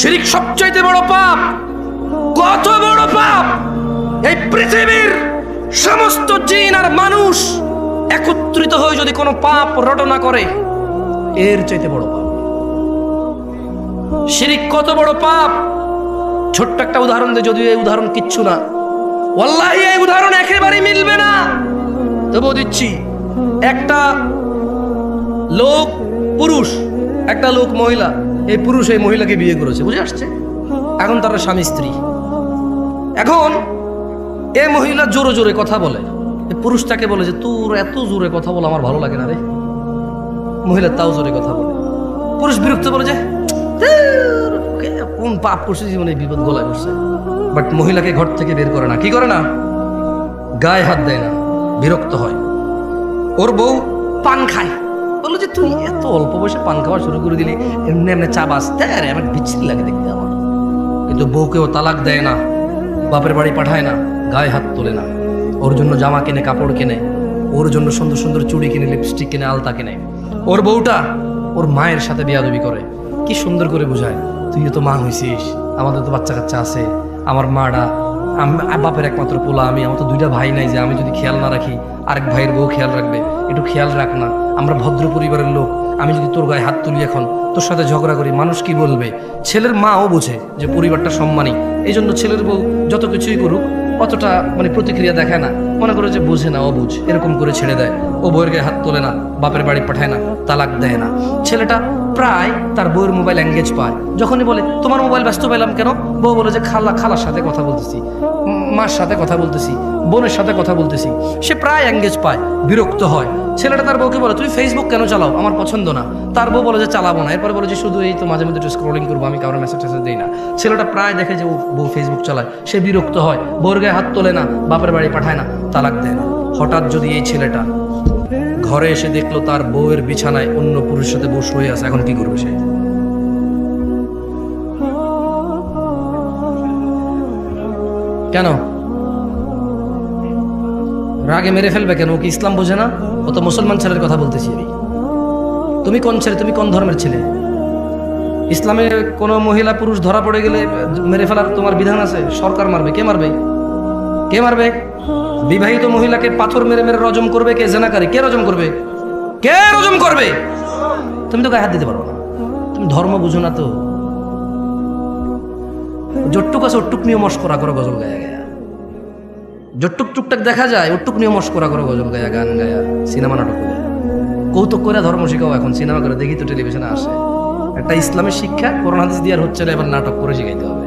শিরক সবচাইতে বড় পাপ। কত বড় পাপ! এই পৃথিবীর সমস্ত জিন আর মানুষ একত্রিত হয়ে যদি কোনো পাপ রটনা করে, এর চাইতে বড় পাপ। শিরক কত বড় পাপ! ছোট্ট একটা উদাহরণ দিয়ে, যদিও এই উদাহরণ কিচ্ছু না, ওয়াল্লাহি এই উদাহরণ একেবারেই মিলবে না, তবুও দিচ্ছি। একটা লোক পুরুষ, একটা লোক মহিলা, এই পুরুষ এই মহিলাকে বিয়ে করেছে, বুঝে আসছে? এখন তারা স্বামী স্ত্রী। এখন এই মহিলা জোরে জোরে কথা বলে, পুরুষ তাকে বলে যে তোর এত জোরে কথা বলে আমার ভালো লাগে না রে। মহিলা তাও জোরে কথা বলে। পুরুষ বিরক্ত বলে যে কোন পাপ করছে জীবনে, বিপদ গলায় করছে। বাট মহিলাকে ঘর থেকে বের করে না। কি করে না? গায়ে হাত দেয় না, বিরক্ত হয়। ওর বউ পান খায়, বললো যে তুই এত অল্প বয়সে পান খাওয়া শুরু করে দিলি, এমনি এমনি চা বাঁচতে আমার বিচ্ছিরি লাগে দেখতে আমার। কিন্তু বউকেও তালাক দেয় না, বাপের বাড়ি পাঠায় না, গায়ে হাত তোলে না। ওর জন্য জামা কিনে, কাপড় কিনে, ওর জন্য সুন্দর সুন্দর চুড়ি কিনে, লিপস্টিক কিনে, আলতা কিনে। ওর বউটা ওর মায়ের সাথে বিয়াদবি করে। কি সুন্দর করে বোঝায়, তুই তো মা হয়েছিস, আমাদের তো বাচ্চা কাচ্চা আছে, আমার মাটা বাপের একমাত্র পোলা আমি, আমার তো দুইটা ভাই নাই যে আমি যদি খেয়াল না রাখি আরেক ভাইয়ের বউ খেয়াল রাখবে, একটু খেয়াল রাখ না, আমরা ভদ্র পরিবারের লোক, আমি যদি তোর গায়ে হাত তুলি এখন, তোর সাথে ঝগড়া করি, মানুষ কি বলবে? ছেলের মাও বোঝে যে পরিবারটা সম্মানী, এই জন্য ছেলের বউ যত কিছুই করুক অতটা মানে প্রতিক্রিয়া দেখায় না, মনে করে যে বোঝে না, অবুঝ, এরকম করে ছেড়ে দেয়। ও বউয়ের গায়ে হাত তোলে না, বাপের বাড়ি পাঠায় না, তালাক দেয় না। ছেলেটা প্রায় তার বউয়ের মোবাইল এঙ্গেজ পায়। যখনই বলে তোমার মোবাইল ব্যস্ত পেলাম কেন, বউ বলে যে খালার সাথে কথা বলতেছি, মার সাথে কথা বলতেছি, বোনের সাথে কথা বলতেছি। সে প্রায় এঙ্গেজ পায়, বিরক্ত হয়। ছেলেটা তার বউকে বলে তুমি ফেসবুক কেন চালাও, আমার পছন্দ না। তার বউ বলে যে চালাবো না। এরপরে বলে যে শুধু এই তো মাঝে মধ্যে একটু স্ক্রলিং করবো, আমি কারোর মেসেজ টেসেজ দিই না। ছেলেটা প্রায় দেখে যে বউ ফেসবুক চালায়, সে বিরক্ত হয়, বউর গায়ে হাত তোলে না, বাপের বাড়ি পাঠায় না, তালাক দেয় না। হঠাৎ যদি এই ছেলেটা ঘরে এসে দেখলো তার বউয়ের বিছানায় অন্য পুরুষের সাথে বউ শুয়ে আছে, এখন কি করবে সে? কেন রাগে মেরে ফেলবে কেন? ও কি ইসলাম বোঝে না? ও তো মুসলমান ছেলের কথা বলতেছি আমি। তুমি কোন ছেলে, তুমি কোন ধর্মের ছেলে? ইসলামে কোনো মহিলা পুরুষ ধরা পড়ে গেলে মেরে ফেলার তোমার বিধান আছে? সরকার মারবে? কে মারবে? কে মারবে? বিবাহিত মহিলাকে পাথর মেরে মেরে রজম করবে কে? জেনাকারী কে রজম করবে? কে রজম করবে? তুমি তো গায়ে হাত দিতে পারো না, তুমি ধর্ম বুঝো না। তো যটুক আছে ওটুক নিয়ে মস্করা করো, গজল গায়া গায়া। যটুক টুকটাক দেখা যায় ওটুক নিয়ে মস্করা করো, গজল গায়া, গান গায়া, সিনেমা নাটক করে, কৌতুক করে ধর্ম শিখাও। এখন সিনেমা করে দেখি তো টেলিভিশনে আসে। একটা ইসলামের শিক্ষা কোরআন হাদিস দিয়ে আর হচ্ছে না, এবার নাটক করে শিখাইতে হবে।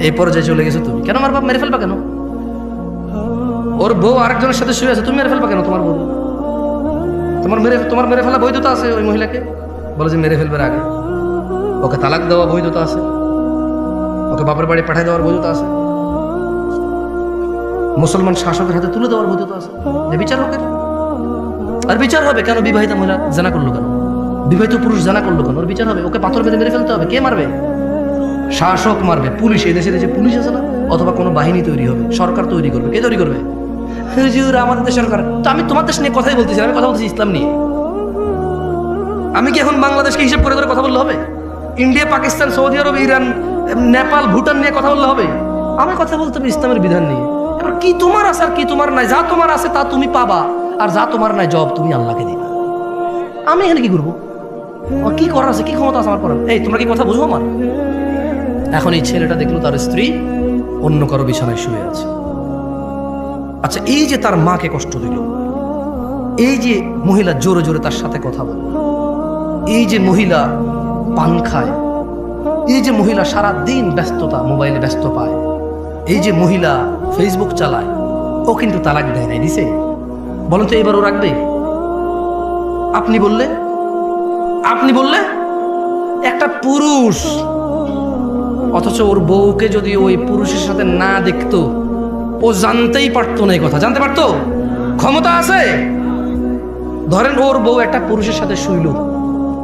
এই পর্যায়ে চলে গেছো তুমি। কেন মারবা? মেরে ফেলবা কেন? ওর বউ আরেকজনের সাথে শুয়ে আছে, তুমি মেরে ফেলবা কেন? তোমার বউ, তোমার মেরে ফেলা বৈধতা আছে ওই মহিলাকে? বলে যে মেরে ফেলবে আগে। ওকে তালাক দেওয়া বৈধতা আছে, ওকে বাপের বাড়ি পাঠাই দেওয়ার বৈধতা আছে, মুসলমান শাসকের হাতে তুলে দেওয়ার বৈধতা আছে। যে বিচার হোক, আর বিচার হবে কেন? বিবাহিত মহিলা জানা করলো কেন? বিবাহিত পুরুষ জানা করলো কেন? ওর বিচার হবে। ওকে পাথর বেঁধে মেরে ফেলতে হবে। কে মারবে? শাসক মারবে, পুলিশ। এই দেশে যে পুলিশ আছে না, অথবা কোনো বাহিনী তৈরি হবে, সরকার তৈরি করবে। কে তৈরি করবে? হুজুর আমাদের দেশ সরকার। তো আমি তোমার দেশ নিয়ে কথাই বলতেছি, আমি কথা বলতেছি ইসলাম নিয়ে। আমি কি এখন বাংলাদেশকে হিসাব করে করে কথা বললে হবে? ইন্ডিয়া, পাকিস্তান, সৌদি আরব, ইরান, নেপাল, ভুটান নিয়ে কথা বললে হবে? আমি কথা বলতে হবে ইসলামের বিধান নিয়ে। এবার কি তোমার আছে আর কি তোমার নাই? যা তোমার আছে তা তুমি পাবা, আর যা তোমার নাই জব তুমি আল্লাহকে দিবা। আমি এখানে কি করবো? কি করার আছে, কি ক্ষমতা আছে আমার করার? এই তোমরা কি কথা বুঝবো আমার? এখন এই ছেলেটা দেখলো তার স্ত্রী অন্য কারো বিছানায় শুয়ে আছে। আচ্ছা, এই যে তার মাকে কষ্ট দিল, এই যে মহিলা জোরে জোরে তার সাথে কথা বলে, এই যে মহিলা পান খায়, এই যে মহিলা সারা দিন ব্যস্ততা, মোবাইলে ব্যস্ত পায়, এই যে মহিলা ফেসবুক চালায়, ও কিন্তু তালাক দেয় নাই, দিছে? বলেন তো এবার ও রাখবে? আপনি বললে একটা পুরুষ, অথচ ওর বউকে যদি ওই পুরুষের সাথে না দেখতো, ও জানতেই পারতো না। এই কথা জানতে পারতো? ক্ষমতা আছে। ধরেন ওর বউ একটা পুরুষের সাথে শুইল,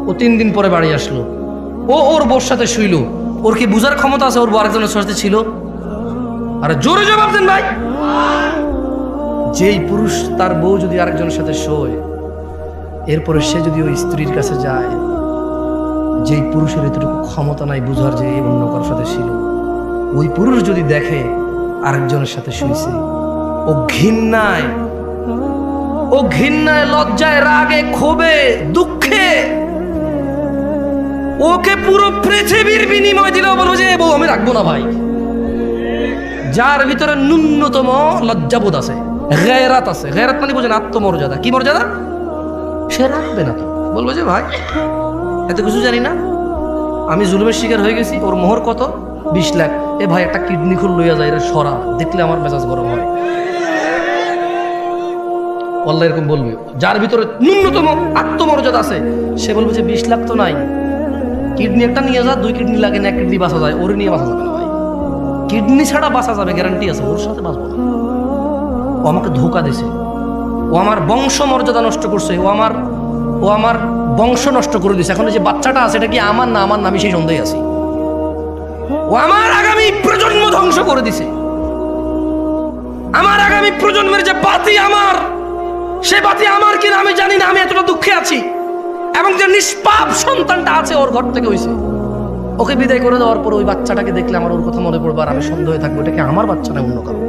ও 3 দিন পরে বাড়ি আসলো, ও ওর বউর সাথে শুইল, ওর কি বুঝার ক্ষমতা আছে ওর বউ আরেকজনের সাথে ছিল? আরে জোরে জবাব দেন ভাই। যেই পুরুষ তার বউ যদি আরেকজনের সাথে শোয়, এরপরে সে যদি ওই স্ত্রীর কাছে যায়, যেই পুরুষের এতটুকু ক্ষমতা নাই বুঝার যে এই অন্য কারোর সাথে ছিল, ওই পুরুষ যদি দেখে আরেকজনের সাথে শুয়েছে, ও ঘৃণায় লজ্জায় রাগে ক্ষোভে দুঃখে ওকে পুরো পৃথিবীর বিনিময় দিলেও বলবো যে বউ আমি রাখবো না ভাই। যার ভিতরে ন্যূনতম লজ্জাবোধ আছে, গায়রাত আছে, গায়রাত মানে বোঝেন আত্মমর্যাদা, কি মর্যাদা, সে রাখবে না। তো বলবো যে ভাই এত কিছু জানি না, আমি জুলুমের শিকার হয়ে গেছি, ওর মোহর কত 20 লাখ, এ ভাই একটা কিডনি খুল লইয়া যায়, এটা সরা, দেখলে আমার মেজাজ গরম হয়। আল্লাহ এরকম বলবে, যার ভিতরে ন্যূনতম আত্মমর্যাদা আছে সে বলবে যে 20 লাখ তো নাই, কিডনি একটা নিয়ে যা, 2 কিডনি লাগে না, 1 কিডনি বাঁচা যায়, ওর নিয়ে বাঁচা যাবে না ভাই, কিডনি ছাড়া বাঁচা যাবে গ্যারান্টি আছে, ওর সাথে বাঁচবো না। ও আমাকে ধোকা দিছে, ও আমার বংশ মর্যাদা নষ্ট করছে, ও আমার বংশ নষ্ট করে দিছে। এখন যে বাচ্চাটা আছে এটা কি আমার না আমার, আমি সেই সন্দেহে আছি। ও আমার আগামী প্রজন্ম ধ্বংস করে দিছে, আমার আগামী প্রজন্মের যে বাতি আমার, সে বাতি আমার কিনা আমি জানি না, আমি এতটা দুঃখে আছি। এবং যে নিষ্পাপ সন্তানটা আছে ওর ঘর থেকে হইছে, ওকে বিদায় করে দেওয়ার পর ওই বাচ্চাটাকে দেখলে আমার ওর কথা মনে পড়বে, আর আমি সন্দেহে থাকবো এটা কি আমার বাচ্চা না অন্য কারো।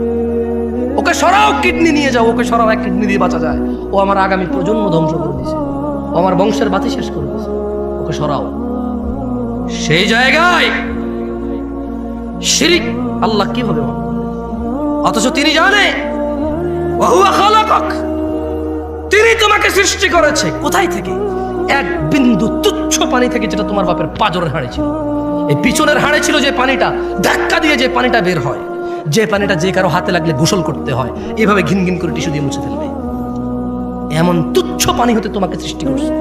ওকে সরাও, কিডনি নিয়ে যাও, ওকে সরাও, 1 কিডনি দিয়ে বাঁচা যায়। ও আমার আগামী প্রজন্ম ধ্বংস করে দিছে, ও আমার বংশের বাতি শেষ করে দিছে, ওকে সরাও। সেই জায়গায় শিরিক আল্লাহ কিভাবে মাফ করবে? অথচ তিনি জানে ওয়াহুয়া খালাকাক, তিনি তোমাকে সৃষ্টি করেছে কোথায় থেকে? এক বিন্দু তুচ্ছ পানি থেকে, যেটা তোমার বাপের পাজরের হাড়ে ছিল। এই পিছনের হাড়ে ছিল যে পানিটা, ধাক্কা দিয়ে যে পানিটা বের হয়, যে পানিটা যে কারো হাতে লাগলে গোসল করতে হয়, এভাবে ঘিন ঘিন করে টিস্যু দিয়ে মুছে ফেলবে, এমন তুচ্ছ পানি হতে তোমাকে সৃষ্টি করছে।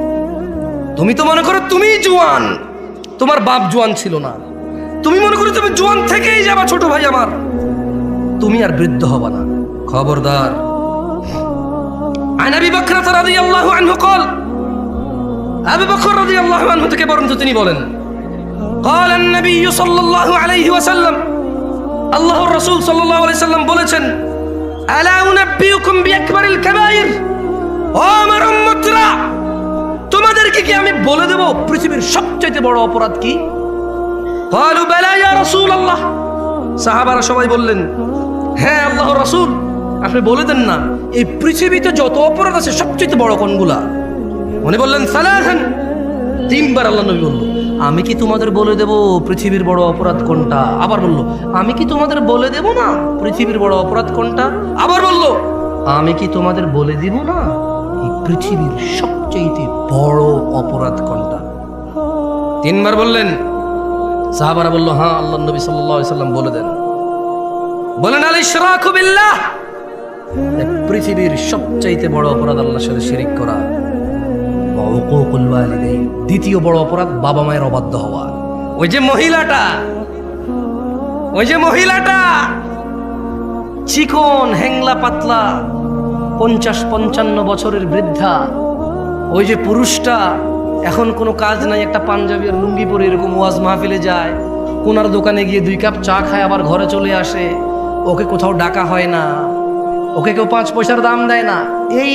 তুমি তো মনে করো তুমি জোয়ান, তোমার বাপ জোয়ান ছিল না, তুমি মনে করো তুমি জোয়ান থেকেই যাবা ছোট ভাই আমার, তুমি আর বৃদ্ধ হবা না, খবরদার। আন আবি বকর রাদিয়াল্লাহু আনহু قال, আবু বকর রাদিয়াল্লাহু আনহু থেকে বর্ণিত, তিনি বলেন قال النبي صلى الله عليه وسلم, আল্লাহর রাসূল সাল্লাল্লাহু আলাইহি সাল্লাম বলেছেন, আলা উনাব্বিউকুম বিআকবারিল কাবাইর, ও আমার উম্মতরা, তোমাদেরকে কি আমি বলে দেব পৃথিবীর সবচেয়ে বড় অপরাধ কি? ক্বালু বালা ইয়া রাসূলুল্লাহ, সাহাবারা সবাই বললেন হ্যাঁ আল্লাহর রাসূল, আপনি বলে দেন না, এই পৃথিবীতে যত অপরাধ আছে সবচেয়ে বড় কোনগুলা? উনি বললেন সালাসান, 3 বার আল্লাহ নবী বলল, আমি কি তোমাদের বলে দেব পৃথিবীর বড় অপরাধ কোনটা? আবার বলল, আমি কি তোমাদের বলে দেব না পৃথিবীর বড় অপরাধ কোনটা? আবার বলল, আমি কি তোমাদের বলে দিব না এই পৃথিবীর সবচেয়ে বড় অপরাধ কোনটা? 3 বার বললেন। সাহাবারা বলল, হ্যাঁ আল্লাহ নবী সাল্লাল্লাহু আলাইহি সাল্লাম বলে দেন। বলেন, আল ইশরাকু বিল্লাহ, পৃথিবীর সবচেয়ে বড় অপরাধ আল্লাহর সাথে শিরিক করা। ওয়া উকুকুল ওয়ালিদাইন, দ্বিতীয় বড় অপরাধ বাবা মায়ের অবাধ্য হওয়া। ওই যে মহিলাটা চিকন হ্যাংলা পাতলা 50-55 বছরের বৃদ্ধা, ওই যে পুরুষটা এখন কোনো কাজ নাই, একটা পাঞ্জাবি আর লুঙ্গি পরে এরকম ওয়াজ মাহফিলে যায়, কোনার দোকানে গিয়ে 2 কাপ চা খায় আবার ঘরে চলে আসে, ওকে কোথাও ডাকা হয় না, ওকে কেউ 5 পয়সার দাম দেয় না। এই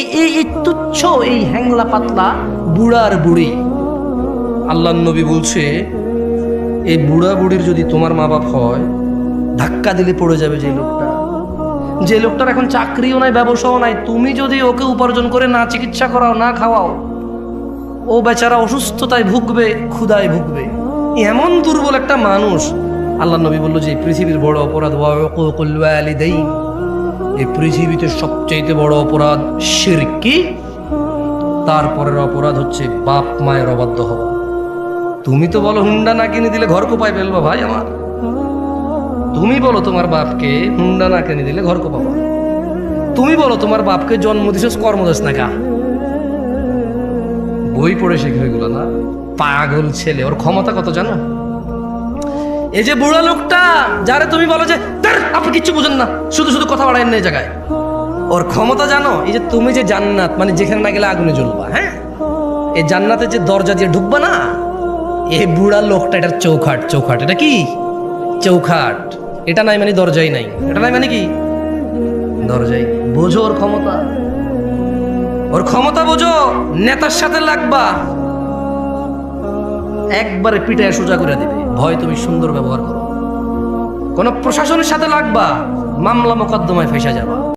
তুচ্ছ এই হ্যাংলা পাতলা বুড়া আর বুড়ি, আল্লাহর নবী বলছে এই বুড়া বুড়ির যদি তোমার মা বাপ হয়, ধাক্কা দিলে পড়ে যাবে যে লোকটার এখন চাকরিও নাই, ব্যবসাও নাই, তুমি যদি ওকে উপার্জন করে না চিকিৎসা করাও, না খাওয়াও, ও বেচারা অসুস্থতায় ভুগবে, ক্ষুধায় ভুগবে। এমন দুর্বল একটা মানুষ, আল্লাহর নবী বলল যে পৃথিবীর বড় অপরাধ ওয়া উকুকুল ওয়ালিদাইন, এই পৃথিবীতে সবচেয়ে বড় অপরাধ শিরক। কি? তারপরের অপরাধ হচ্ছে বাপ মায়ের অবাধ্য হওয়া। তুমি তো বলো হুন্ডা না কিনে দিলে ঘর কোপায় ফেলবা ভাই আমার, তুমি বলো তোমার বাপকে হুন্ডা না কিনে দিলে ঘর কোপাবা, তুমি বলো তোমার বাপকে জন্ম দিছিস কর্মদেশ না কা, বই পড়ে শিখবে এগুলো না? পাগল ছেলে, ওর ক্ষমতা কত জানো? এই যে বুড়া লোকটা যারে তুমি বলো যে আপনি কিচ্ছু বুঝেন না, শুধু শুধু কথা বাড়ায় না এই জায়গায়, ওর ক্ষমতা জানো? এই যে তুমি যে জান্নাত, মানে যেখানে না গেলে আগুনে জ্বলবা, হ্যাঁ, এই জান্নাতে যে দরজা দিয়ে ঢুকবা না, এই বুড়া লোকটা এটার চৌখাট। এটা কি চৌখাট? এটা নাই মানে দরজাই নাই, এটা নাই মানে কি দরজাই। বোঝো ওর ক্ষমতা বোঝো। নেতার সাথে লাগবা, একবারে পিটায় সোজা করে দিবে। ভয় তুমি সুন্দর ব্যবহার করো। কোন প্রশাসনের সাথে লাগবা, মামলা মোকদ্দমায় ফেসে যাবা।